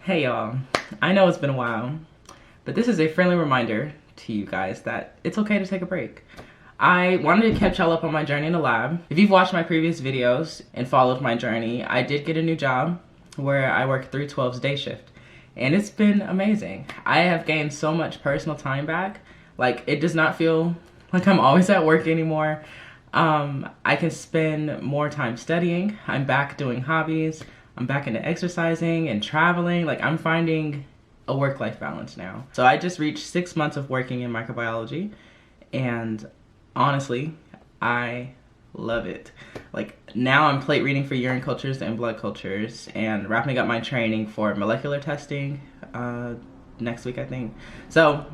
Hey y'all, I know it's been a while, but this is a friendly reminder to you guys that it's okay to take a break. I wanted to catch y'all up on my journey in the lab. If you've watched my previous videos and followed my journey, I did get a new job where I work 3/12 day shift, and it's been amazing. I have gained so much personal time back. Like, it does not feel like I'm always at work anymore. I can spend more time studying. I'm back doing hobbies. I'm back into exercising and traveling. Like, I'm finding a work-life balance now. So I just reached 6 months of working in microbiology, and honestly, I love it. Like, now I'm plate reading for urine cultures and blood cultures and wrapping up my training for molecular testing next week, I think. So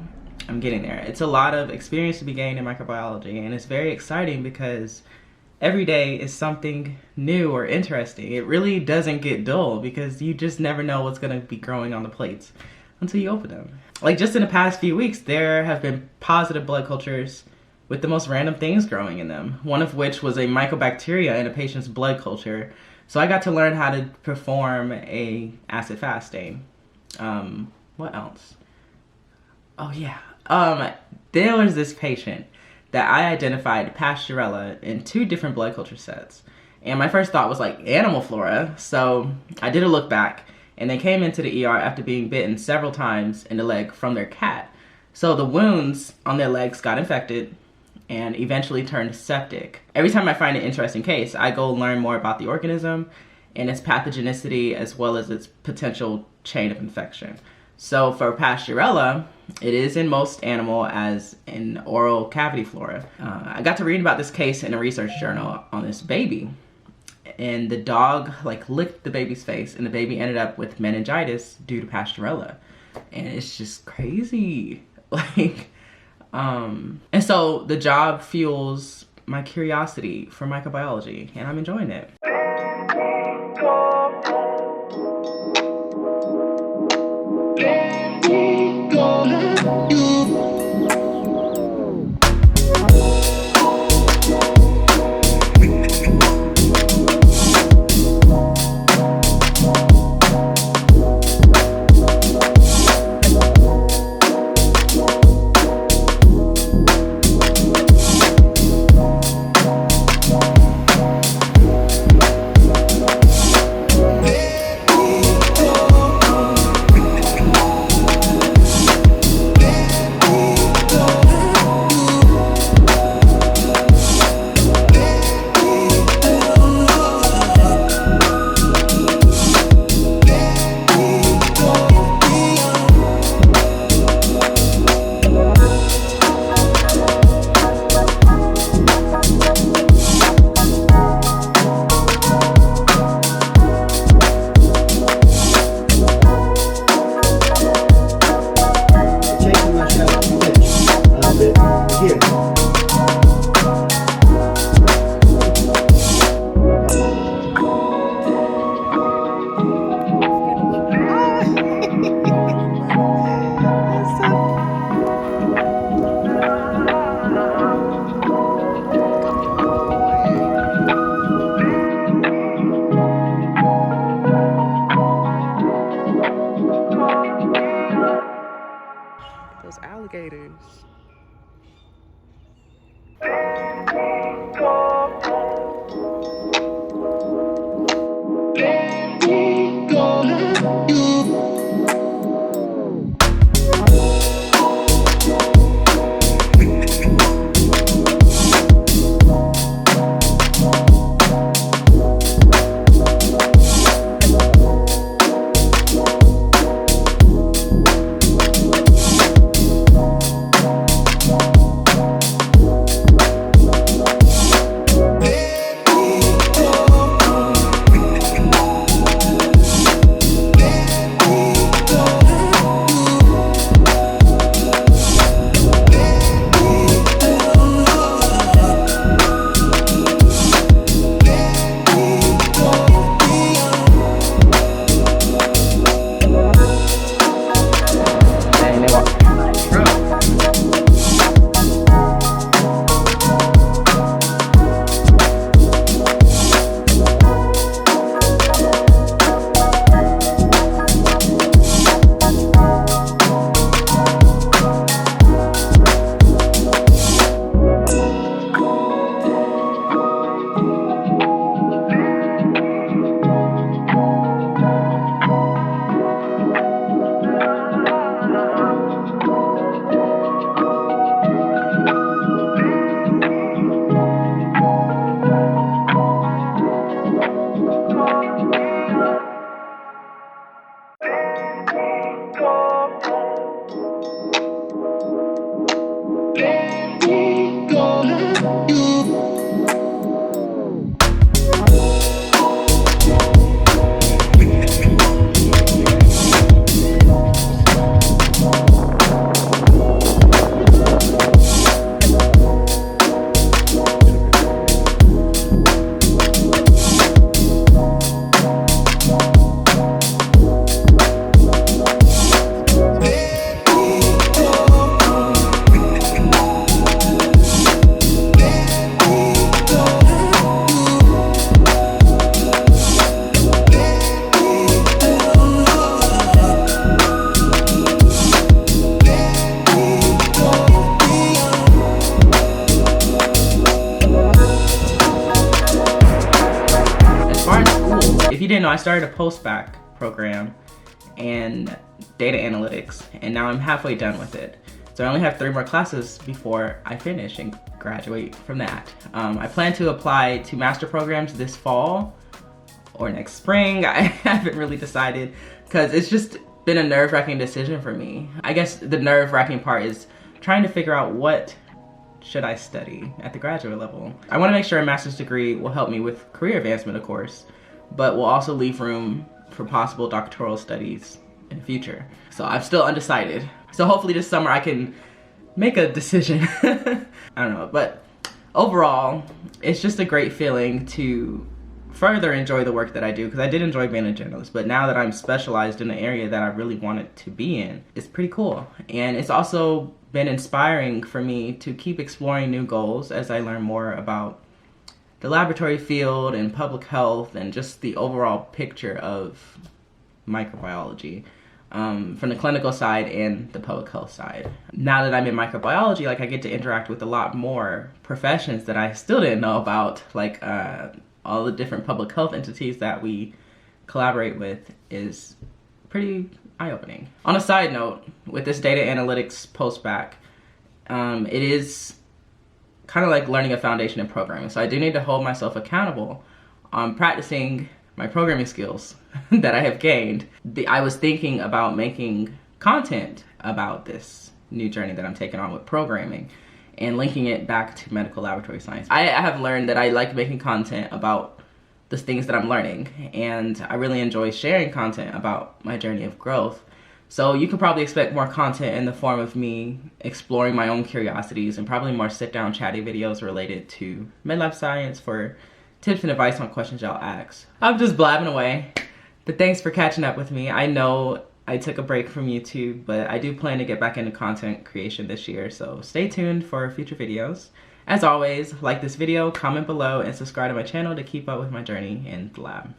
I'm getting there. It's a lot of experience to be gained in microbiology, and it's very exciting because every day is something new or interesting. It really doesn't get dull because you just never know what's gonna be growing on the plates until you open them. Like, just in the past few weeks, there have been positive blood cultures with the most random things growing in them. One of which was a mycobacteria in a patient's blood culture. So I got to learn how to perform a acid fast stain. What else? Oh yeah. There was this patient that I identified Pasteurella in 2 different blood culture sets. And my first thought was like animal flora. So I did a look back, and they came into the ER after being bitten several times in the leg from their cat. So the wounds on their legs got infected and eventually turned septic. Every time I find an interesting case, I go learn more about the organism and its pathogenicity as well as its potential chain of infection. So for Pasteurella, it is in most animal as in oral cavity flora. I got to read about this case in a research journal on this baby. And the dog licked the baby's face, and the baby ended up with meningitis due to Pasteurella. And it's just crazy. And so the job fuels my curiosity for microbiology, and I'm enjoying it. you didn't know, I started a post-bac program in data analytics, and now I'm halfway done with it. So I only have 3 more classes before I finish and graduate from that. I plan to apply to master programs this fall or next spring. I haven't really decided because it's just been a nerve-wracking decision for me. I guess the nerve-wracking part is trying to figure out what should I study at the graduate level. I want to make sure a master's degree will help me with career advancement, of course, but will also leave room for possible doctoral studies in the future. So I'm still undecided. So hopefully this summer I can make a decision. I don't know, but overall, it's just a great feeling to further enjoy the work that I do, because I did enjoy being a journalist, but now that I'm specialized in the area that I really wanted to be in, it's pretty cool. And it's also been inspiring for me to keep exploring new goals as I learn more about the laboratory field and public health and just the overall picture of microbiology, from the clinical side and the public health side. Now that I'm in microbiology, like, I get to interact with a lot more professions that I still didn't know about, like all the different public health entities that we collaborate with is pretty eye-opening. On a side note, with this data analytics post-bac, it is kind of like learning a foundation in programming. So I do need to hold myself accountable on practicing my programming skills that I have gained. I was thinking about making content about this new journey that I'm taking on with programming and linking it back to medical laboratory science. I have learned that I like making content about the things that I'm learning, and I really enjoy sharing content about my journey of growth. So you can probably expect more content in the form of me exploring my own curiosities and probably more sit-down chatty videos related to medlab science for tips and advice on questions y'all ask. I'm just blabbing away, but thanks for catching up with me. I know I took a break from YouTube, but I do plan to get back into content creation this year, so stay tuned for future videos. As always, like this video, comment below, and subscribe to my channel to keep up with my journey in the lab.